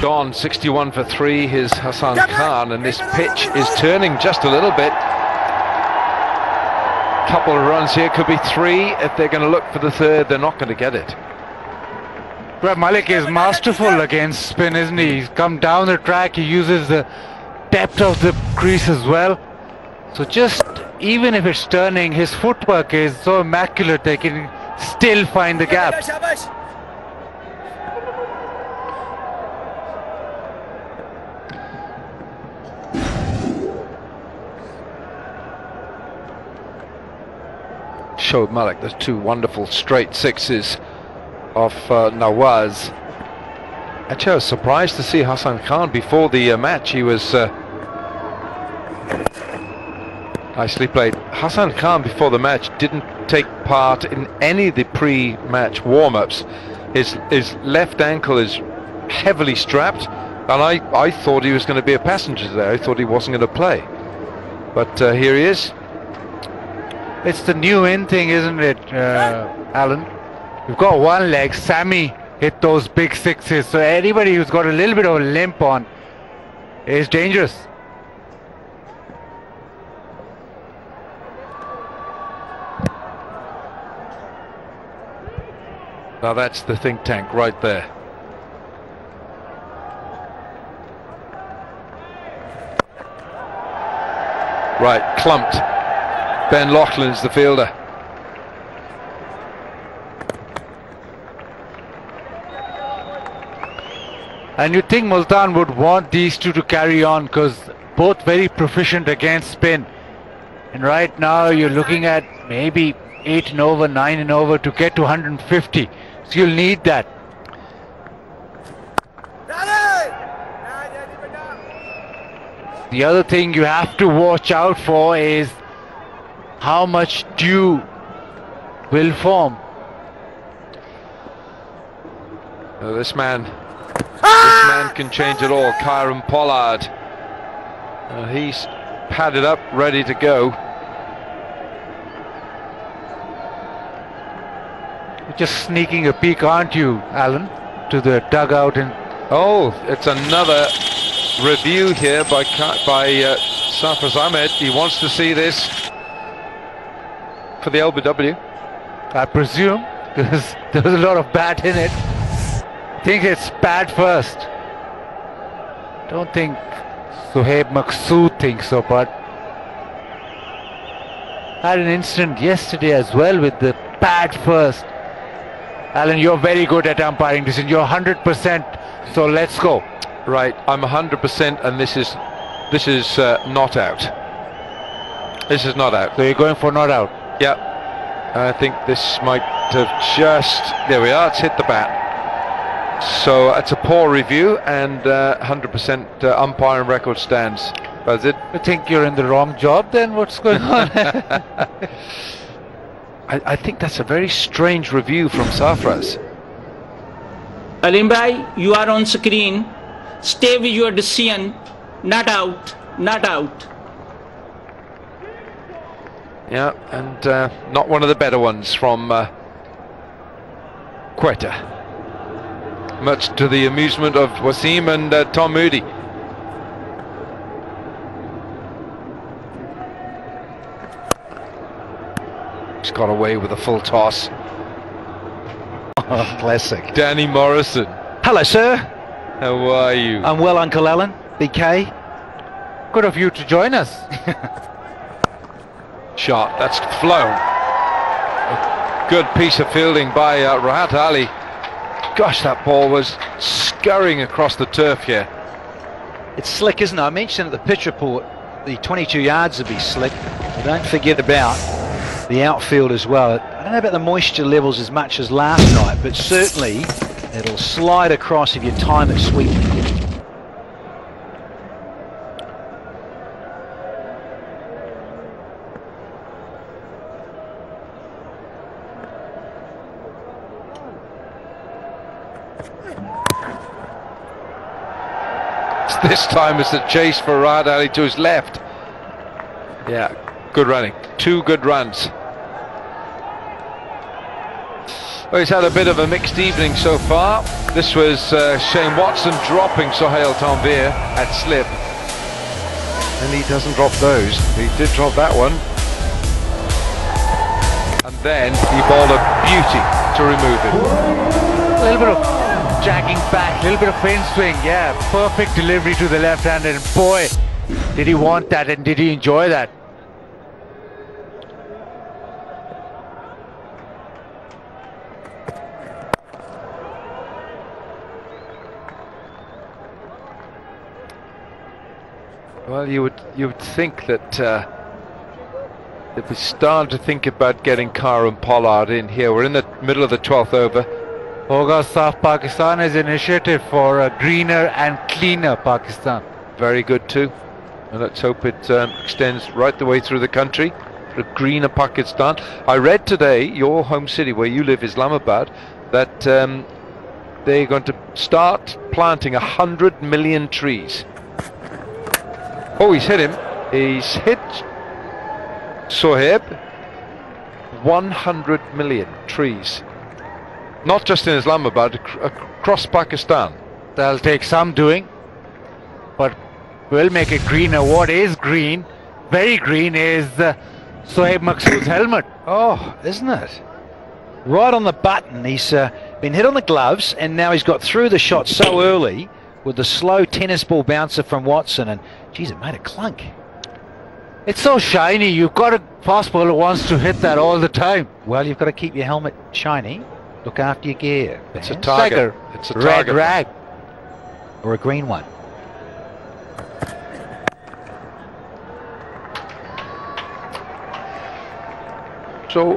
gone. 61 for 3, his Hassan Khan, and this pitch is turning just a little bit. Couple of runs here, could be 3. If they're going to look for the third, they're not going to get it. Well, Malik is masterful against spin, isn't he? He's come down the track, he uses the depth of the crease as well. So just, even if it's turning, his footwork is so immaculate, they can still find the gap. Showed Malik the 2 wonderful straight 6s of Nawaz. Actually, I was surprised to see Hassan Khan before the match. He was nicely played. Hassan Khan before the match didn't take part in any of the pre-match warm-ups. His left ankle is heavily strapped, and I thought he was going to be a passenger there. I thought he wasn't going to play, but here he is. It's the new in thing, isn't it, Alan? You've got one leg. Sammy hit those big 6s, so anybody who's got a little bit of a limp on is dangerous. Now that's the think tank right there. Right, clumped. Ben Loughlin's the fielder. And you think Multan would want these two to carry on, because both very proficient against spin. And right now you're looking at maybe 8 and over, 9 and over to get to 150. So you'll need that. The other thing you have to watch out for is how much dew will form. This man can change it all. Kyron Pollard. He's padded up, ready to go. You're just sneaking a peek, aren't you, Alan, to the dugout? And oh, it's another review here by Sarfraz Ahmed. He wants to see this for the LBW. I presume, because there's a lot of bat in it. I think it's pad first. Don't think Suhaib Maqsood thinks so, but had an incident yesterday as well with the pad first. Alan, you're very good at umpiring this, and you're 100%, so let's go. Right, I'm 100%, and this is not out. This is not out. So you're going for not out? Yeah, I think this might have just, there we are, it's hit the bat. So it's a poor review, and 100% umpiring record stands. That's it. You think you're in the wrong job then? What's going on? I think that's a very strange review from Sarfraz. Alim bhai, you are on screen. Stay with your decision. Not out, not out. Yeah, and not one of the better ones from Quetta. Much to the amusement of Wasim and Tom Moody. He's got away with a full toss. Oh, classic. Danny Morrison. Hello, sir. How are you? I'm well, Uncle Alan. BK. Good of you to join us. Shot, that's flown. A good piece of fielding by Rahat Ali. Gosh, that ball was scurrying across the turf here. It's slick, isn't it? I mentioned at the pitch report the 22 yards would be slick. But don't forget about the outfield as well. I don't know about the moisture levels as much as last night, but certainly it'll slide across if you time it sweetly. This time it's a chase for Rahat Ali to his left. Yeah, good running. 2 good runs. Well, he's had a bit of a mixed evening so far. This was Shane Watson dropping Sohail Tanvir at slip. And he doesn't drop those. He did drop that one. And then he bowled a beauty to remove it. A little bit of jacking back, a little bit of fin swing. Yeah, perfect delivery to the left hand. And boy, did he want that and did he enjoy that. Well, you would think that if we start to think about getting Carr and Pollard in here, we're in the middle of the 12th over. Hoga Saf Pakistan is an initiative for a greener and cleaner Pakistan. Very good too, and let's hope it extends right the way through the country. A greener Pakistan. I read today, your home city where you live, Islamabad, that they're going to start planting 100 million trees. Oh, he's hit him. He's hit Sohaib. 100 million trees. Not just in Islamabad, across Pakistan. That'll take some doing, but we'll make it greener. What is green, very green, is Sohaib Maqsood's helmet. Oh, isn't it? Right on the button. He's been hit on the gloves, and now he's got through the shot so early with the slow tennis ball bouncer from Watson, and geez, it made a clunk. It's so shiny. You've got a fast bowler who wants to hit that all the time. Well, you've got to keep your helmet shiny. Look after your gear. It's a Baz. target. Like It's a red target. rag. Or a green one. So,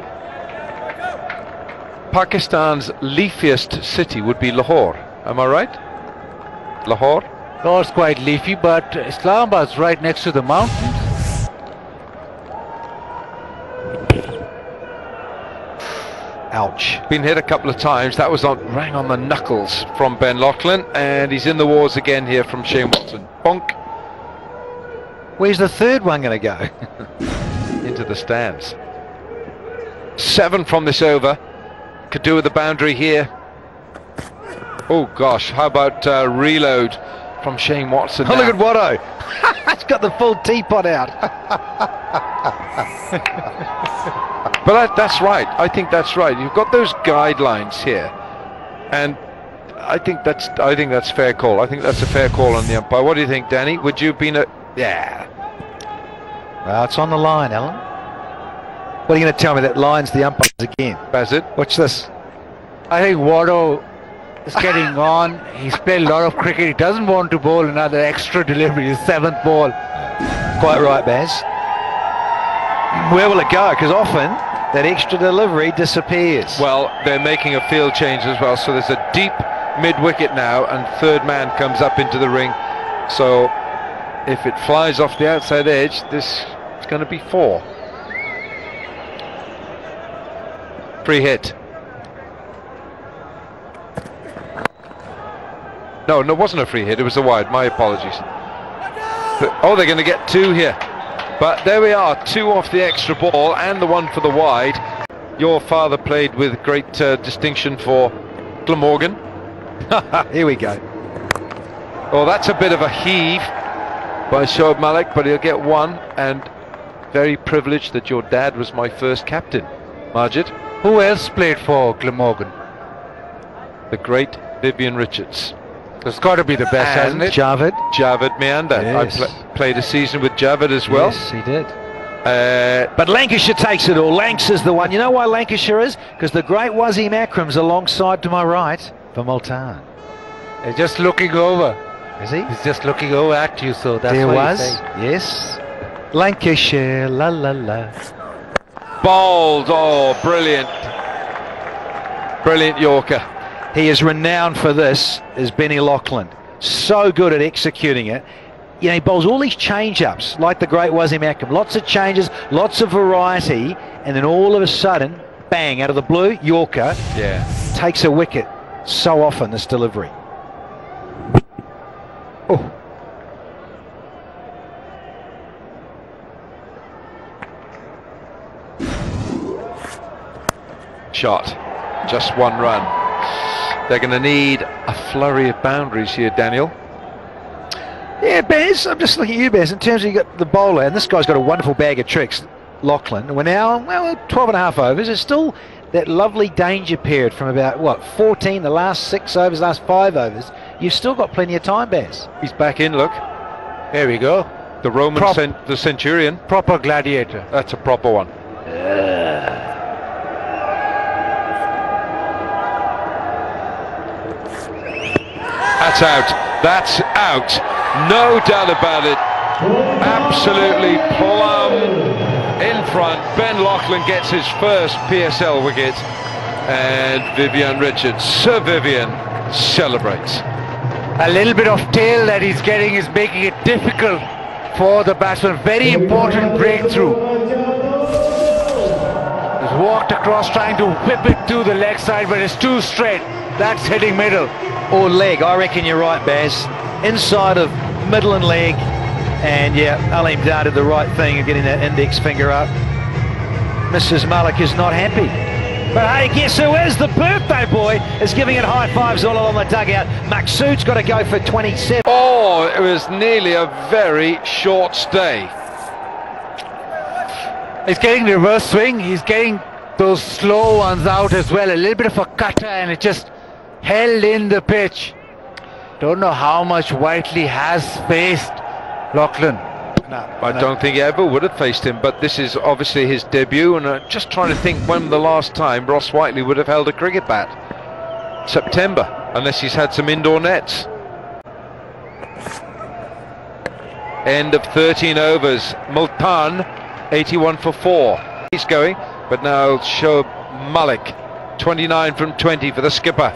Pakistan's leafiest city would be Lahore. Am I right? Lahore? Lahore's quite leafy, but Islamabad's right next to the mountains. Ouch. Been hit a couple of times. That was rang on the knuckles from Ben Lachlan, and he's in the wars again here from Shane Watson. Bonk. Where's the third one going to go? Into the stands. 7 from this over. Could do with the boundary here. Oh gosh, how about reload from Shane Watson? Oh, now. look at Watto. It's got the full teapot out. But that's right. I think that's right. You've got those guidelines here, and I think that's fair call. I think that's a fair call on the umpire. What do you think, Danny? Would you have been yeah? Well, it's on the line, Alan. What are you going to tell me? That line's the umpires again. Has it? Watch this. I think Watto is getting on. He's played a lot of cricket. He doesn't want to bowl another extra delivery. His 7th ball. Quite right, Baz. Where will it go? Because often that extra delivery disappears. Well, they're making a field change as well, so there's a deep mid-wicket now, and third man comes up into the ring. So if it flies off the outside edge, this is going to be 4. Free hit. No, it wasn't a free hit, it was a wide. My apologies. Oh, they're going to get 2 here. But there we are, 2 off the extra ball and the 1 for the wide. Your father played with great distinction for Glamorgan. Here we go. Oh, that's a bit of a heave by Shoaib Malik, but he'll get 1. And very privileged that your dad was my first captain, Majid. Who else played for Glamorgan? The great Vivian Richards. It's got to be the best, hasn't it? Javed Meander. Yes. I played a season with Javed as well. Yes, he did. But Lancashire takes it all. Lancs is the one. You know why Lancashire is? Because the great Wasim Akram's alongside to my right for Multan. He's just looking over. Is he? He's just looking over at you, so that's There what was. you say. Yes. Lancashire, la la la. Bowled. Oh, brilliant. Brilliant Yorker. He is renowned for this, is Benny Lachlan. So good at executing it. You know, he bowls all these change-ups, like the great Wasim Akram. Lots of changes, lots of variety, and then all of a sudden, bang, out of the blue, Yorker. Yeah. Takes a wicket. So often, this delivery. Oh. Shot. just one run. They're going to need a flurry of boundaries here, Daniel. Yeah, Baz, I'm just looking at you, Baz, in terms of you got the bowler, and this guy's got a wonderful bag of tricks, Lachlan. We're now, well, 12 and a half overs. It's still that lovely danger period from about, what, 14, the last 6 overs, last 5 overs. You've still got plenty of time, Baz. He's back in, look. There we go. The Roman, the Centurion. Proper gladiator. That's a proper one. That's out. That's out. No doubt about it. Absolutely plumb in front. Ben Lachlan gets his first PSL wicket. And Vivian Richards, Sir Vivian, celebrates. A little bit of tail that he's getting is making it difficult for the batsman. Very important breakthrough. He's walked across trying to whip it to the leg side, but it's too straight. That's hitting middle. Or leg, I reckon you're right, Baz. Inside of middle and leg. And yeah, Aleem Dar did the right thing of getting that index finger up. Mrs. Malik is not happy. But hey, guess who is? The birthday boy is giving it high fives all along the dugout. Maqsood's got to go for 27. Oh, it was nearly a very short stay. He's getting the reverse swing. He's getting those slow ones out as well. A little bit of a cutter, and it just held in the pitch. Don't know how much Whiteley has faced Lachlan. I don't think he ever would have faced him, but this is obviously his debut, and I'm just trying to think when the last time Ross Whiteley would have held a cricket bat. September, unless he's had some indoor nets. End of 13 overs. Multan, 81 for 4. He's going, but now Shoaib Malik, 29 from 20 for the skipper.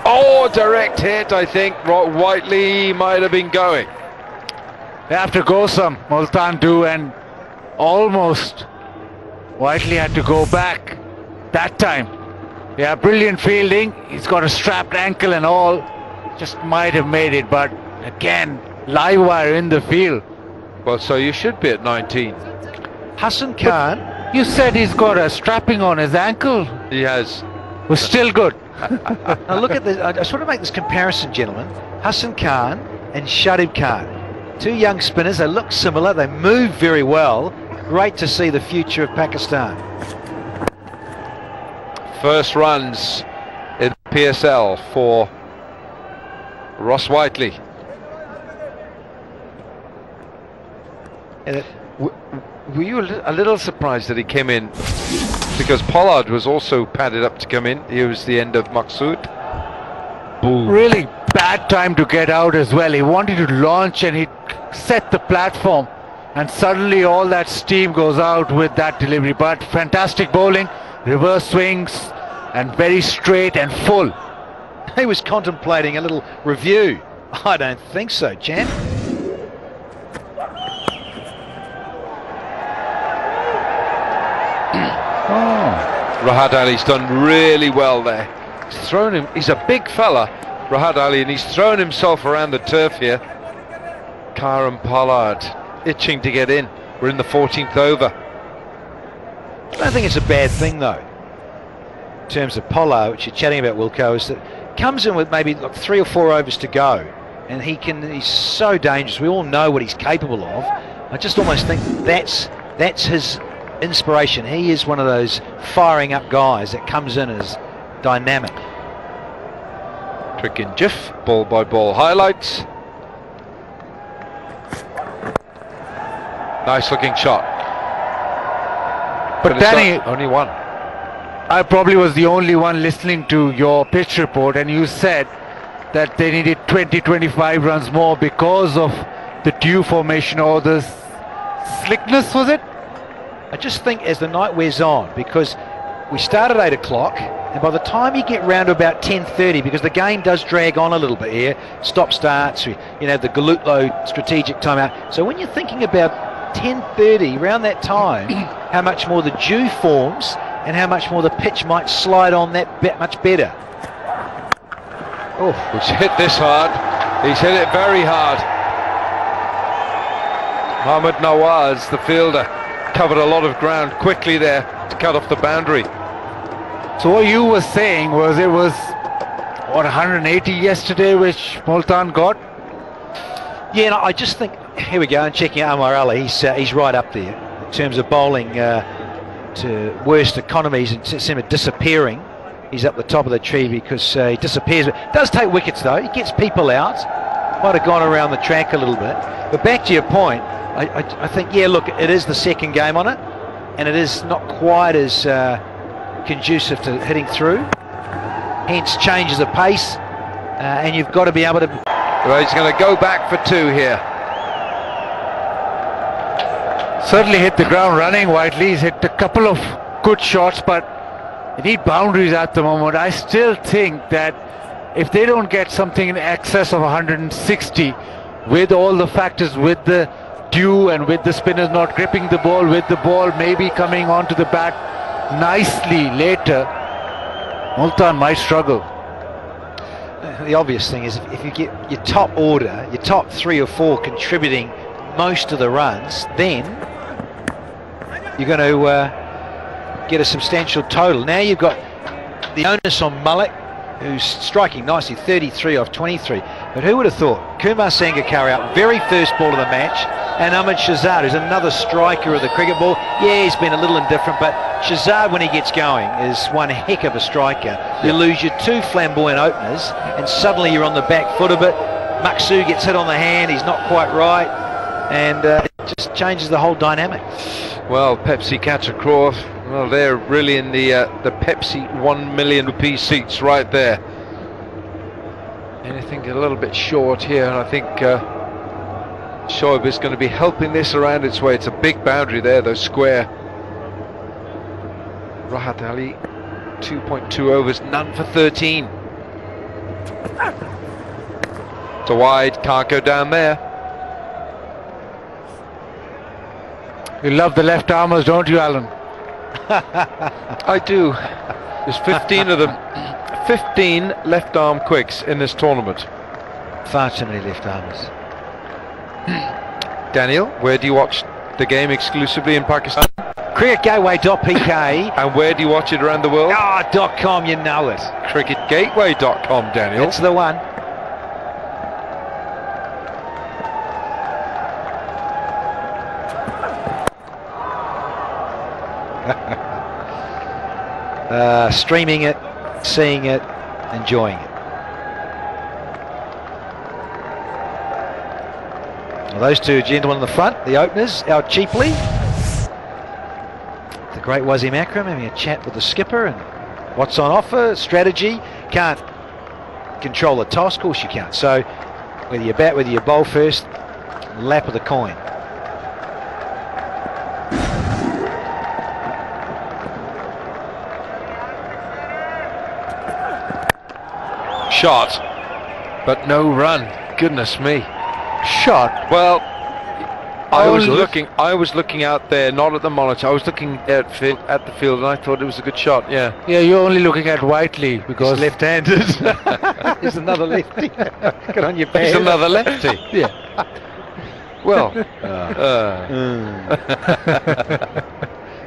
Oh, direct hit, I think. Whiteley might have been going. They have to go some, Multan do, and almost Whiteley had to go back that time. Yeah, brilliant fielding. He's got a strapped ankle and all. Just might have made it, but again, live wire in the field. Well, so you should be at 19. Hassan Khan. But you said he's got a strapping on his ankle. He has. Was still good. Now look at this. I just want to make this comparison, gentlemen. Hassan Khan and Shadib Khan. 2 young spinners. They look similar. They move very well. Great to see the future of Pakistan. First runs in PSL for Ross Whiteley. Were you a little surprised that he came in? Because Pollard was also padded up to come in. Here was the end of Maqsood. Boom. Really bad time to get out as well. He wanted to launch and he set the platform, and suddenly all that steam goes out with that delivery. But fantastic bowling, reverse swings, and very straight and full. He was contemplating a little review. I don't think so, champ. Rahad Ali's done really well there. He's thrown him. He's a big fella, Rahad Ali, and he's thrown himself around the turf here. Karen Pollard itching to get in. We're in the 14th over. I don't think it's a bad thing though. In terms of Pollard, which you're chatting about, Wilco, is that comes in with maybe like 3 or 4 overs to go, and he's so dangerous. We all know what he's capable of. I just almost think that's his inspiration. He is one of those firing up guys that comes in as dynamic. Trick in jiff, ball by ball highlights. Nice looking shot. But Danny, only one. I probably was the only one listening to your pitch report, and you said that they needed 20-25 runs more because of the dew formation or the slickness, was it? I just think as the night wears on, because we start at 8 o'clock, and by the time you get round to about 10:30, because the game does drag on a little bit here, stop starts, the Galutlo strategic timeout. So when you're thinking about 10:30, around that time, how much more the dew forms and how much more the pitch might slide on that bit much better. Oh, he's hit this hard. He's hit it very hard. Mohammad Nawaz, the fielder, covered a lot of ground quickly there. to cut off the boundary. So what you were saying was it was, what, 180 yesterday which Multan got? Yeah, and I just think, here we go, and checking out Amar Ali, he's right up there in terms of bowling to worst economies and sort of disappearing. He's up the top of the tree because he disappears. It does take wickets though, he gets people out. Might have gone around the track a little bit. But back to your point, I think, yeah, look, it is the second game on it, and it is not quite as conducive to hitting through. Hence changes of pace, and you've got to be able to... Well, he's going to go back for 2 here. Certainly hit the ground running. Whiteley's hit a couple of good shots, but they need boundaries at the moment. I still think that if they don't get something in excess of 160, with all the factors, with the dew and with the spinners not gripping the ball, with the ball maybe coming onto the bat nicely later, Multan might struggle. The obvious thing is if you get your top order, your top 3 or 4 contributing most of the runs, then you're going to get a substantial total. Now you've got the onus on Malik, who's striking nicely, 33 off 23. But who would have thought? Kumar Sangakkara out, very first ball of the match, and Ahmed Shahzad, who's another striker of the cricket ball. Yeah, he's been a little indifferent, but Shahzad, when he gets going, is one heck of a striker. You lose your 2 flamboyant openers, and suddenly you're on the back foot of it. Maksu gets hit on the hand, he's not quite right, and it just changes the whole dynamic. Well, Pepsi catch a craw. Well, they're really in the Pepsi 1 million rupee seats right there. Anything a little bit short here, and I think Shoaib is going to be helping this around its way. It's a big boundary there, though, square. Rahat Ali, 2.2 overs, none for 13. It's a wide, can't go down there. You love the left armers, don't you, Alan? I do. There's 15 of them. 15 left arm quicks in this tournament. Far too many left armers. Daniel, where do you watch the game exclusively in Pakistan? Cricketgateway.pk. And where do you watch it around the world? .com, you know it. Cricketgateway.com, Daniel. That's the one. Streaming it, seeing it, enjoying it. Well, those 2 gentlemen in the front, the openers, out cheaply. The great Wasim Akram having a chat with the skipper and what's on offer, strategy. Can't control the toss, of course you can't. So whether you bat, whether you bowl first, lap of the coin. Shot, but no run. Goodness me. Shot. Well, I was looking out there, not at the monitor. I was looking at the field, and I thought it was a good shot. Yeah. Yeah, you're only looking at Whiteley because left-handed. He's another lefty. Get on your back. He's another lefty. Yeah. Well,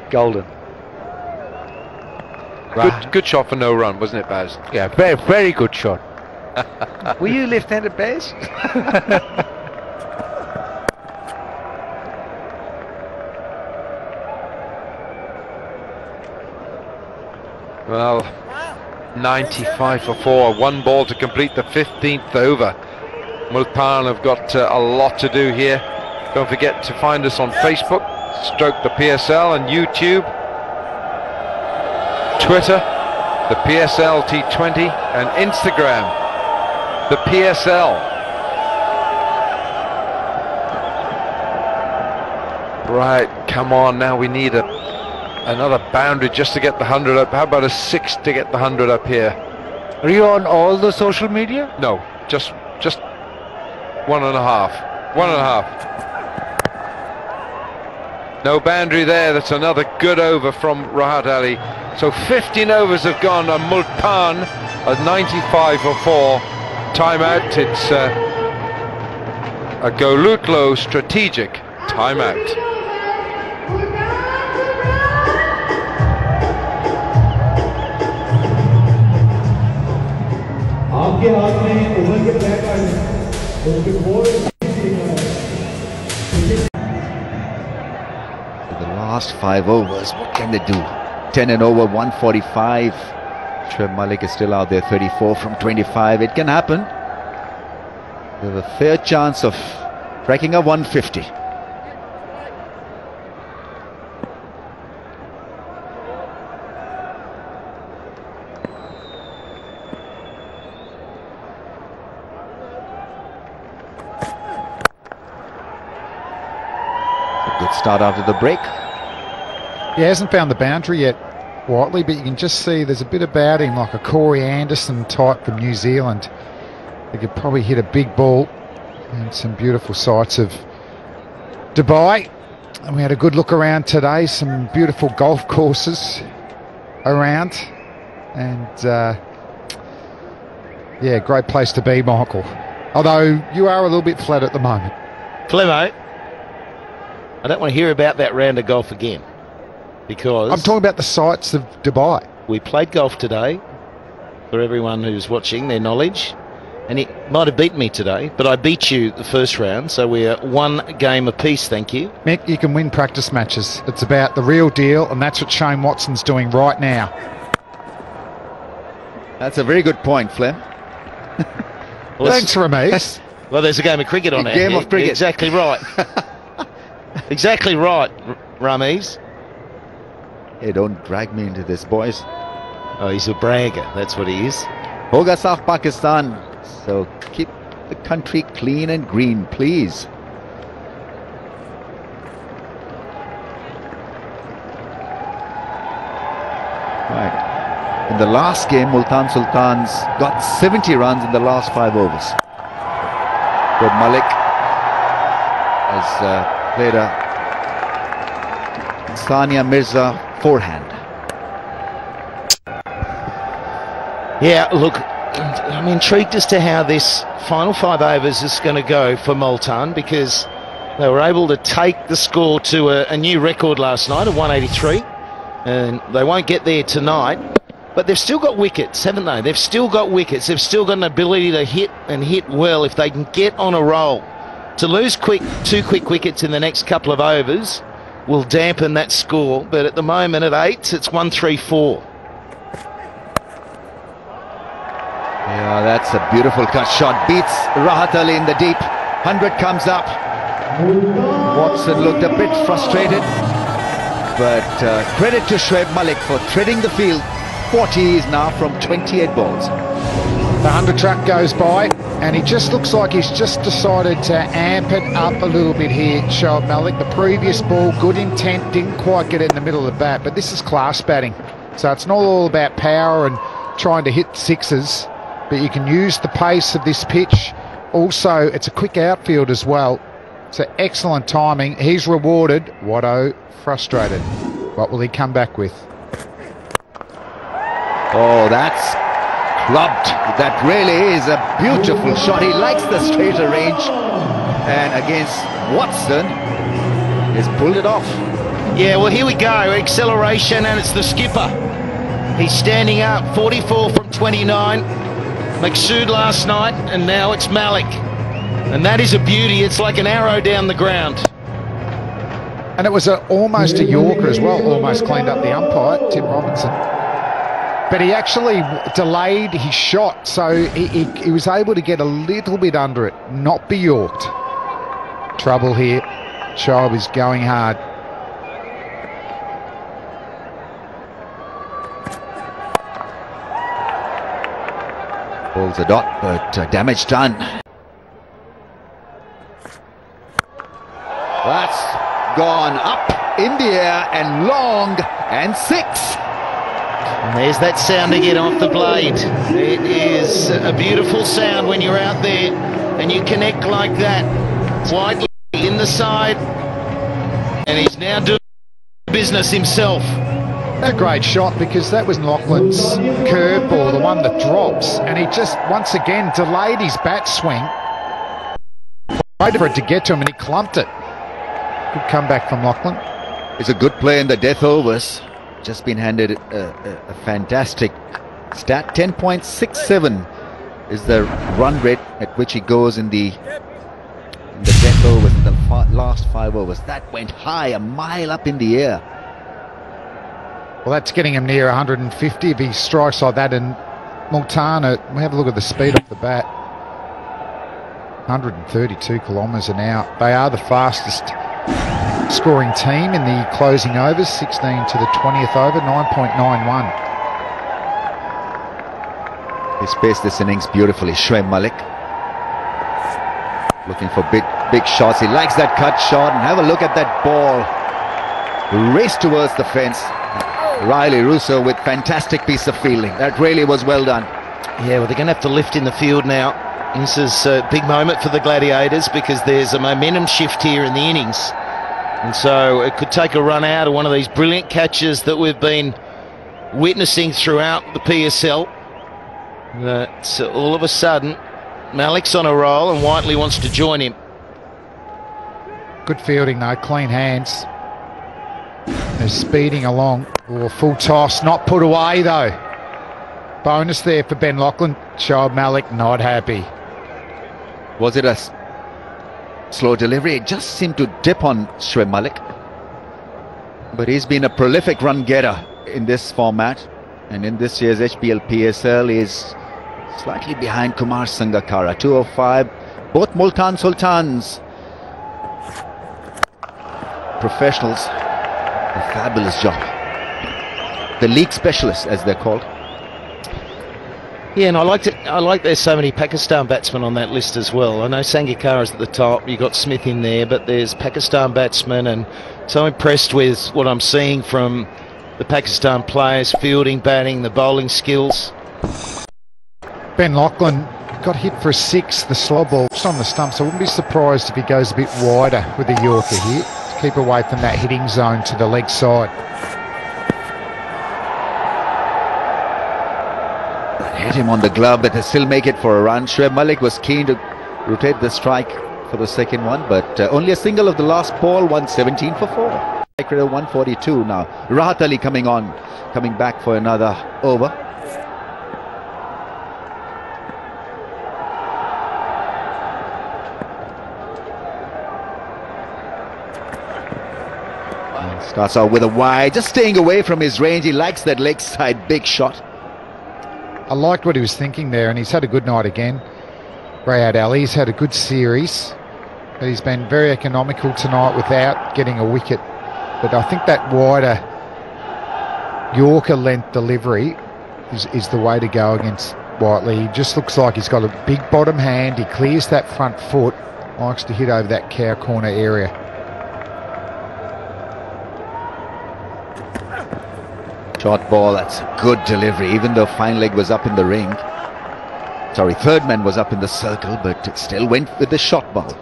golden. Good shot for no run, wasn't it, Baz? Yeah, very, very good shot. Were you left-handed, Baz? Well, 95 for 4, 1 ball to complete the 15th over. Multan have got a lot to do here. Don't forget to find us on Facebook, stroke the PSL, and YouTube, Twitter, the PSL T20, and Instagram, the PSL. Right, come on, now we need another boundary just to get the 100 up. How about a 6 to get the 100 up here? Are you on all the social media? No, just 1.5. 1.5. No boundary there. That's another good over from Rahat Ali. So 15 overs have gone on Multan at 95 for 4. Timeout. It's a Golutlo strategic timeout. The last 5 overs, what can they do? 10 and over, 145. Shoaib Malik is still out there, 34 from 25. It can happen. They have a fair chance of cracking a 150. Good start after the break. He hasn't found the boundary yet, Whiteley, but you can just see there's a bit about him, like a Corey Anderson type from New Zealand. He could probably hit a big ball, and some beautiful sights of Dubai. And we had a good look around today, some beautiful golf courses around, and yeah, great place to be, Michael. Although you are a little bit flat at the moment. Flemo, I don't want to hear about that round of golf again, because I'm talking about the sights of Dubai. We played golf today, for everyone who's watching, their knowledge, and it might have beaten me today, but I beat you the first round, so we're 1 game apiece, thank you. Mick, you can win practice matches. It's about the real deal, and that's what Shane Watson's doing right now. That's a very good point, Flem. Well, thanks, Ramesh. Well, there's a game of cricket on A our game head. of cricket. Exactly right. Exactly right, Ramesh. Hey, don't drag me into this, boys. Oh, he's a bragger, that's what he is. Hoga Saaf Pakistan. So keep the country clean and green, please. Right. In the last game, Multan Sultans got 70 runs in the last 5 overs. Shoaib Malik has played a Sania Mirza forehand. Yeah, look, I'm intrigued as to how this final 5 overs is going to go for Multan, because they were able to take the score to a new record last night of 183, and they won't get there tonight. But they've still got wickets, haven't they? They've still got wickets. They've still got an ability to hit and hit well if they can get on a roll. To lose 2 quick wickets in the next couple of overs will dampen that score, but at the moment at 8, it's 134. Yeah, that's a beautiful cut shot. Beats Rahat Ali in the deep. 100 comes up. Watson looked a bit frustrated, but credit to Shoaib Malik for threading the field. 40 is now from 28 balls. The 100 truck goes by, and he just looks like he's just decided to amp it up a little bit here, Shoaib Malik. The previous ball, good intent, didn't quite get it in the middle of the bat, but this is class batting. So it's not all about power and trying to hit sixes, but you can use the pace of this pitch. Also, it's a quick outfield as well. So excellent timing. He's rewarded. Watto frustrated. What will he come back with? Oh, that's clubbed. That really is a beautiful shot. He likes the straighter range, and against Watson, he's pulled it off. Yeah, well, here we go. Acceleration, and it's the skipper. He's standing up. 44 from 29. Maqsood last night, and now it's Malik. And that is a beauty. It's like an arrow down the ground. And it was almost a Yorker as well. Almost cleaned up the umpire, Tim Robinson. But he actually delayed his shot, so he was able to get a little bit under it, not be yorked. Trouble here. Shoaib is going hard. Pulls a dot, but damage done. That's gone up in the air and long, and 6. And there's that sound again off the blade. It is a beautiful sound when you're out there and you connect like that. Whiteley in the side, and he's now doing business himself. A great shot, because that was Lachlan's curveball, the one that drops, and he just once again delayed his bat swing, waited for it to get to him, and he clumped it. Good comeback from Lachlan. It's a good play in the death overs. Just been handed a fantastic stat. 10.67 is the run rate at which he goes in the death overs, in the last 5 overs. That went high, a mile up in the air. Well, that's getting him near 150 if he strikes like that. And Multana, we have a look at the speed off the bat. 132 kilometres an hour. They are the fastest scoring team in the closing overs, 16 to the 20th over, 9.91. He spaced this innings beautifully, Shoaib Malik. Looking for big shots. He likes that cut shot, and have a look at that ball. Race towards the fence. Riley Russo with fantastic piece of fielding. That really was well done. Yeah, well, they're going to have to lift in the field now. This is a big moment for the Gladiators because there's a momentum shift here in the innings. And so it could take a run out of one of these brilliant catches that we've been witnessing throughout the PSL. But all of a sudden, Malik's on a roll and Whiteley wants to join him. Good fielding though, clean hands. They're speeding along. Oh, full toss, not put away though. Bonus there for Ben Lachlan. Shoaib Malik not happy. Was it a slow delivery? It just seemed to dip on Shoaib Malik. But he's been a prolific run getter in this format. And in this year's HBL PSL is slightly behind Kumar Sangakkara. 205. Both Multan Sultans, professionals, a fabulous job. The league specialists, as they're called. Yeah, and I like there's so many Pakistan batsmen on that list as well. I know Sangakkara's at the top, you got Smith in there, but there's Pakistan batsmen, and so impressed with what I'm seeing from the Pakistan players, fielding, batting, the bowling skills. Ben Lachlan got hit for a 6, the slow ball just on the stumps. I wouldn't be surprised if he goes a bit wider with the Yorker here to keep away from that hitting zone to the leg side. Hit him on the glove, but they still make it for a run. Shoaib Malik was keen to rotate the strike for the second one, but only a single of the last ball, 117 for 4. Strike rate of 142 now. Rahat Ali coming back for another over. Starts out with a wide, just staying away from his range. He likes that leg side big shot. I liked what he was thinking there, and he's had a good night again. Rahat Ali's had a good series, but he's been very economical tonight without getting a wicket. But I think that wider Yorker length delivery is the way to go against Whiteley. He just looks like he's got a big bottom hand. He clears that front foot, likes to hit over that cow corner area. Short ball, that's a good delivery, even though fine leg was up in the ring. Sorry, third man was up in the circle, but it still went with the short ball.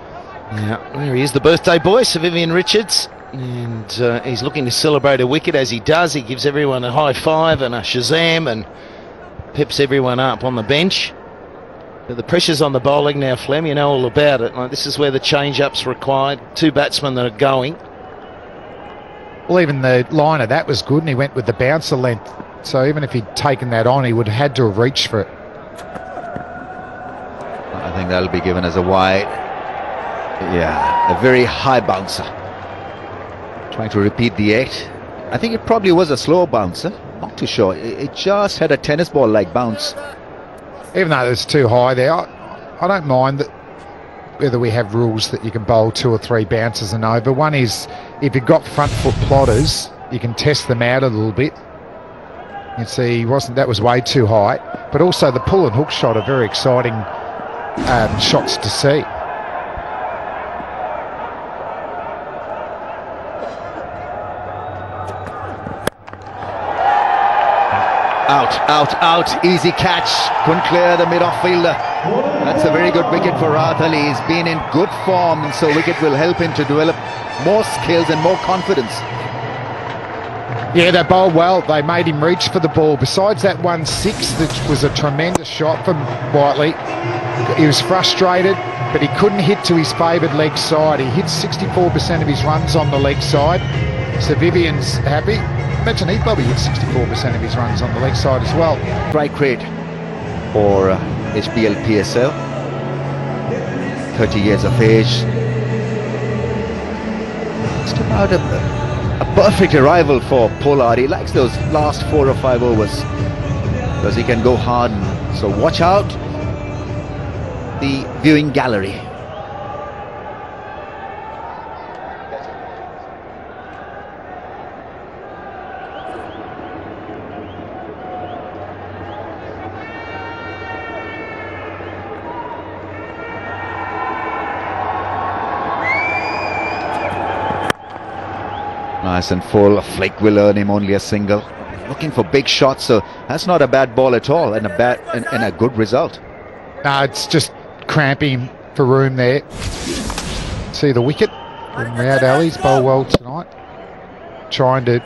Yeah, there he is, the birthday boy, Sir Vivian Richards. And he's looking to celebrate a wicket as he does. He gives everyone a high five and a shazam and peps everyone up on the bench. But the pressure's on the bowling now, Flem, you know all about it. Like, this is where the change-up's required. 2 batsmen that are going. Well, even the line of that was good, and he went with the bouncer length. So even if he'd taken that on, he would have had to have reached for it. I think that'll be given as a wide. Yeah, a very high bouncer. Trying to repeat the 8. I think it probably was a slow bouncer. Not too sure. It just had a tennis ball-like bounce. Even though it's too high there, I don't mind that. Whether we have rules that you can bowl 2 or 3 bounces and over. One is, if you've got front foot plotters, you can test them out a little bit. You can see that was way too high. But also the pull and hook shot are very exciting shots to see. Out, easy catch, couldn't clear the mid-off fielder. That's a very good wicket for Rahat Ali. He's been in good form, and so wicket will help him to develop more skills and more confidence. Yeah, they bowled well. They made him reach for the ball. Besides that 1-6, that was a tremendous shot from Whiteley. He was frustrated, but he couldn't hit to his favoured leg side. He hit 64% of his runs on the leg side. So Vivian's happy. Imagine he'd probably hit 64% of his runs on the leg side as well. Strike rate for HBL PSL. 30 years of age. Just about a perfect arrival for Pollard. He likes those last 4 or 5 overs because he can go hard. So watch out the viewing gallery. Nice and full. A flick will earn him only a single. Looking for big shots, so that's not a bad ball at all, and a good result. No, it's just cramping for room there. See the wicket from Riyad Ali's bowl well tonight. Trying to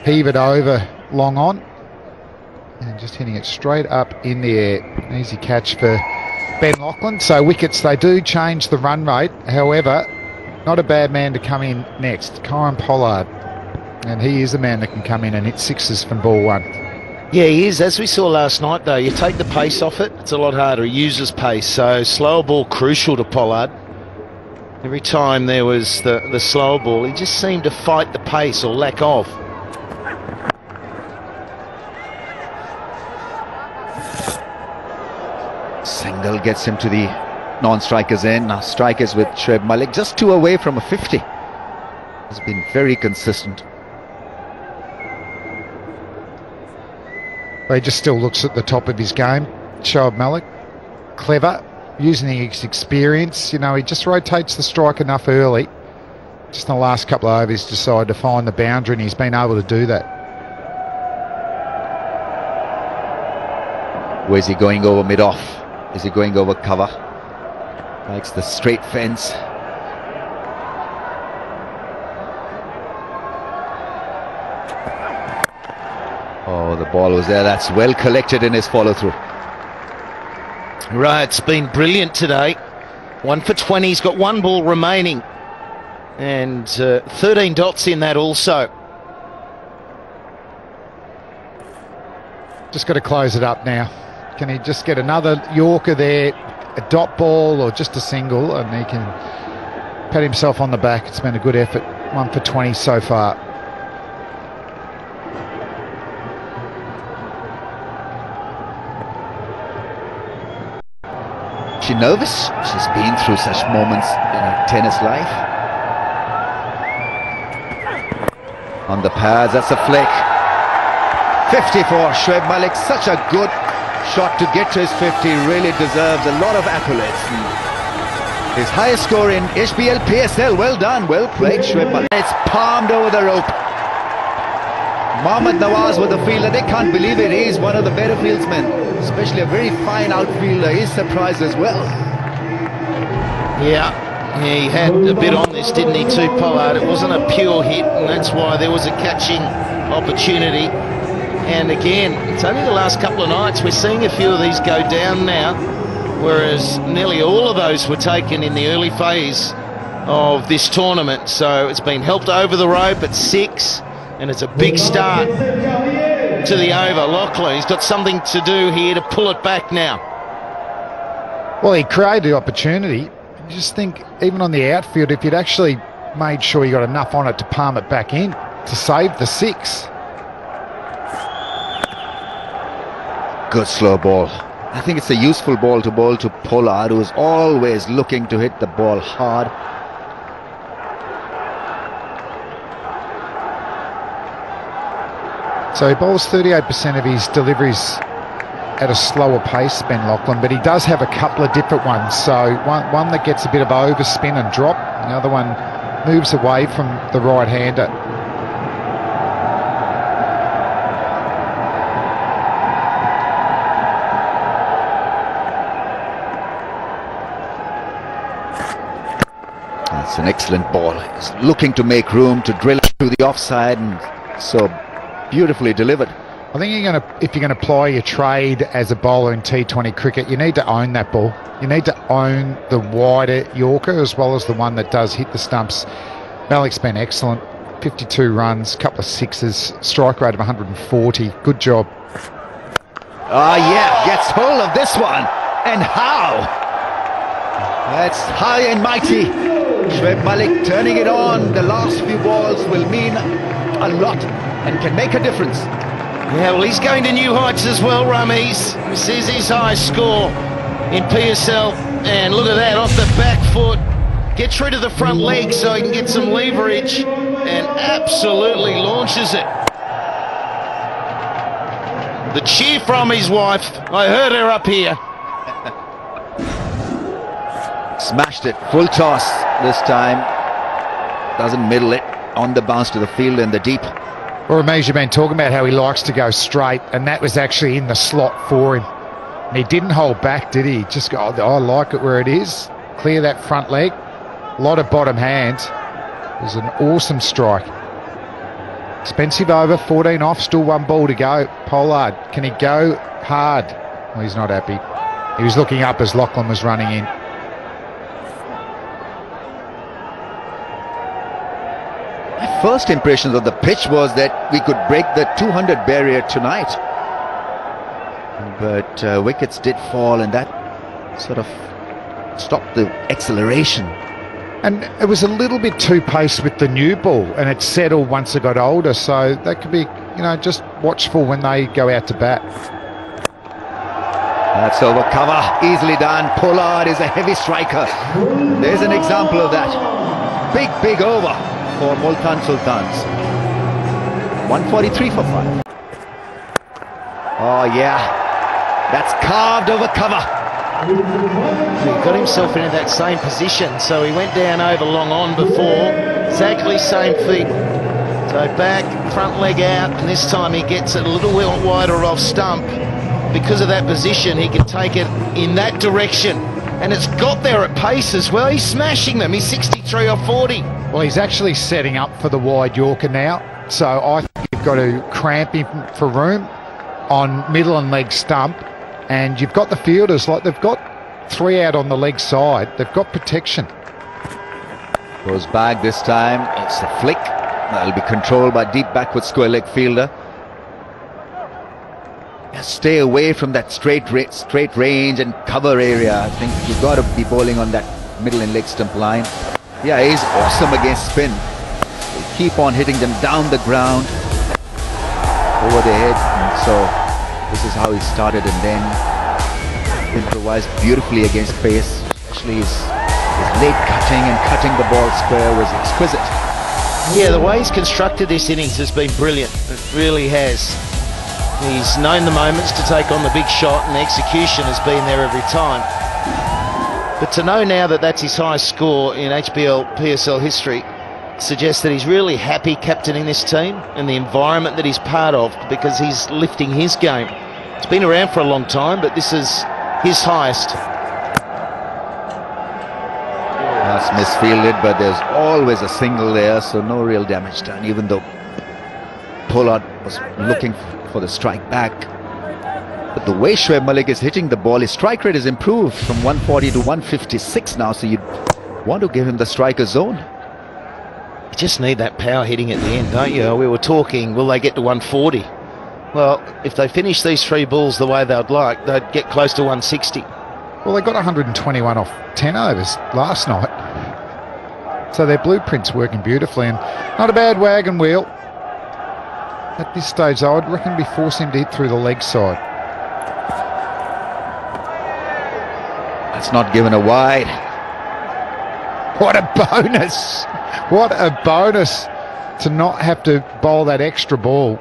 heave it over long on. And just hitting it straight up in the air. An easy catch for Ben Lachlan. So wickets, they do change the run rate. However, not a bad man to come in next. Kieran Pollard. And he is the man that can come in and hit 6s from ball 1. Yeah, he is. As we saw last night, though, you take the pace off it, it's a lot harder. He uses pace, so slower ball crucial to Pollard. Every time there was the slower ball, he just seemed to fight the pace or lack of. Single gets him to the non-strikers end. Now strikers with Shoaib Malik, just 2 away from a 50. He's been very consistent. He just still looks at the top of his game. Shoaib Malik, clever, using his experience. You know, he just rotates the strike enough early. Just in the last couple of overs, decided to find the boundary, and he's been able to do that. Where's he going over mid-off? Is he going over cover? Likes the straight fence. Oh, the ball was there. That's well collected in his follow-through. Right, it's been brilliant today. 1 for 20. He's got 1 ball remaining. And 13 dots in that also. Just got to close it up now. Can he just get another Yorker there, a dot ball or just a single, and he can pat himself on the back. It's been a good effort. 1 for 20 so far. She nervous? She's been through such moments in her tennis life. On the pads, that's a flick. 50 for Shoaib Malik. Such a good shot to get to his 50. Really deserves a lot of accolades. His highest score in HBL PSL. Well done, well played, Shoaib Malik. It's palmed over the rope. Mohammad Nawaz with the fielder. They can't believe it. He's one of the better fieldsmen, especially a very fine outfielder. He's surprised as well. Yeah, he had a bit on this, didn't he, too, Pollard? It wasn't a pure hit, and that's why there was a catching opportunity. And again, it's only the last couple of nights we're seeing a few of these go down now, whereas nearly all of those were taken in the early phase of this tournament. So it's been helped over the rope at 6. And it's a big start to the over. Lachlan, he's got something to do here to pull it back now. Well, he created the opportunity. I just think, even on the outfield, if you'd actually made sure you got enough on it to palm it back in to save the 6. Good slow ball. I think it's a useful ball to bowl to Pollard, who's always looking to hit the ball hard. So he bowls 38% of his deliveries at a slower pace, Ben Lachlan, but he does have a couple of different ones. So one that gets a bit of overspin and drop, the other one moves away from the right-hander. That's an excellent ball. He's looking to make room to drill it to the offside, and so beautifully delivered. I think if you're going to ply your trade as a bowler in T20 cricket, you need to own that ball. You need to own the wider Yorker as well as the one that does hit the stumps. Malik's been excellent. 52 runs, couple of 6s, strike rate of 140. Good job. Yeah, gets hold of this one. And how? That's high and mighty. Shoaib Malik turning it on. The last few balls will mean a lot and can make a difference. Yeah, well, he's going to new heights as well, Rameez. This is his highest score in PSL. And look at that, off the back foot. Gets through to the front leg so he can get some leverage. And absolutely launches it. The cheer from his wife. I heard her up here. Smashed it, full toss this time. Doesn't middle it, on the bounce to the field in the deep. Well, Rameez, you've been talking about how he likes to go straight, and that was actually in the slot for him. And he didn't hold back, did he? Just go, oh, I like it where it is. Clear that front leg. A lot of bottom hand. It was an awesome strike. Expensive over, 14 off, still one ball to go. Pollard, can he go hard? Well, he's not happy. He was looking up as Lachlan was running in. My first impressions of the pitch was that we could break the 200 barrier tonight. But wickets did fall, and that sort of stopped the acceleration. And it was a little bit too paced with the new ball, and it settled once it got older, so that could be, you know, just watchful when they go out to bat. That's over cover, easily done. Pollard is a heavy striker. There's an example of that. Big over for Multan Sultans. 143 for 5. Oh yeah, that's carved over cover. He got himself into that same position, so he went down over long on before. Exactly same feet. So back, front leg out, and this time he gets it a little wider off stump. Because of that position, he can take it in that direction. And it's got there at pace as well. He's smashing them. He's 63 or 40. Well, he's actually setting up for the wide Yorker now. So I think you've got to cramp him for room on middle and leg stump. And you've got the fielders, like they've got 3 out on the leg side. They've got protection. Goes back this time. It's a flick. That'll be controlled by deep backward square leg fielder. Stay away from that straight range and cover area. I think you've got to be bowling on that middle and leg stump line. Yeah, he's awesome against spin. He'll keep on hitting them down the ground, over the head. And so this is how he started, and then improvised beautifully against pace. Especially his late cutting and cutting the ball square was exquisite. Yeah, the way he's constructed this innings has been brilliant. It really has. He's known the moments to take on the big shot, and the execution has been there every time. But to know now that that's his highest score in PSL history suggests that he's really happy captaining this team and the environment that he's part of, because he's lifting his game. It's been around for a long time, but this is his highest. That's misfielded, but there's always a single there, so no real damage done, even though Pollard was looking for the strike back. But the way Shoaib Malik is hitting the ball, his strike rate has improved from 140 to 156 now, so you'd want to give him the striker zone. You just need that power hitting at the end, don't you? We were talking, will they get to 140? Well, if they finish these 3 balls the way they'd like, they'd get close to 160. Well, they got 121 off 10 overs last night. So their blueprint's working beautifully, and not a bad wagon wheel. At this stage, though, I'd reckon we force him to hit through the leg side. That's not given a wide. What a bonus! What a bonus to not have to bowl that extra ball.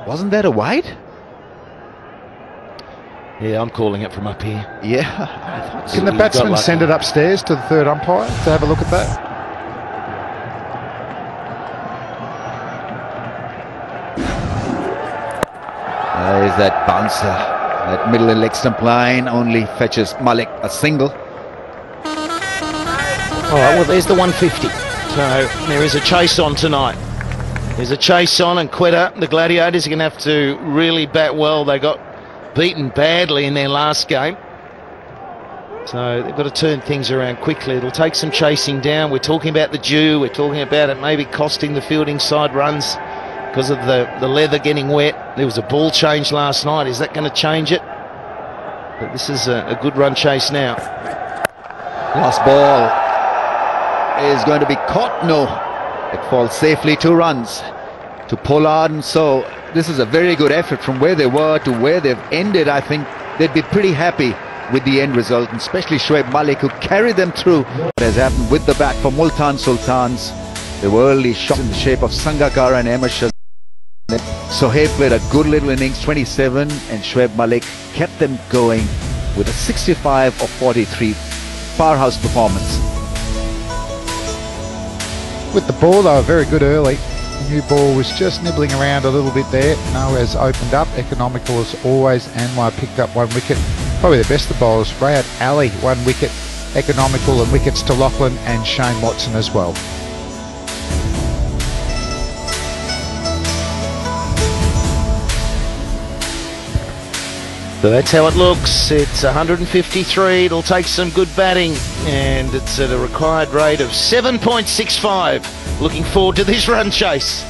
Wasn't that a wide? Yeah, I'm calling it from up here. Yeah, I thought so. Can the batsman send it upstairs to the third umpire to have a look at that? There's that bouncer. That middle and leg stump line only fetches Malik a single. All right, well, there's the 150. So there is a chase on tonight. There's a chase on, and Quetta, the Gladiators, are going to have to really bat well. They got beaten badly in their last game. So they've got to turn things around quickly. It'll take some chasing down. We're talking about the dew. We're talking about it maybe costing the fielding side runs. because of the leather getting wet. There was a ball change last night. Is that going to change it? But this is a good run chase now. Last ball is going to be caught. No, it falls safely. 2 runs to Pollard, and so this is a very good effort from where they were to where they've ended. I think they'd be pretty happy with the end result, and especially Shoaib Malik, who carried them through. What has happened with the bat for Multan Sultans? They were early shot in the shape of Sangakkara and Ahmed Shah. Sohaib played a good little innings, 27, and Shoaib Malik kept them going with a 65 of 43 powerhouse performance. With the ball, they were very good early. The new ball was just nibbling around a little bit there. Noah's opened up. Economical as always. Anwar picked up 1 wicket. Probably the best of the bowlers. Rayat Ali, 1 wicket. Economical, and wickets to Lachlan and Shane Watson as well. So that's how it looks. It's 153. It'll take some good batting, and it's at a required rate of 7.65. Looking forward to this run chase.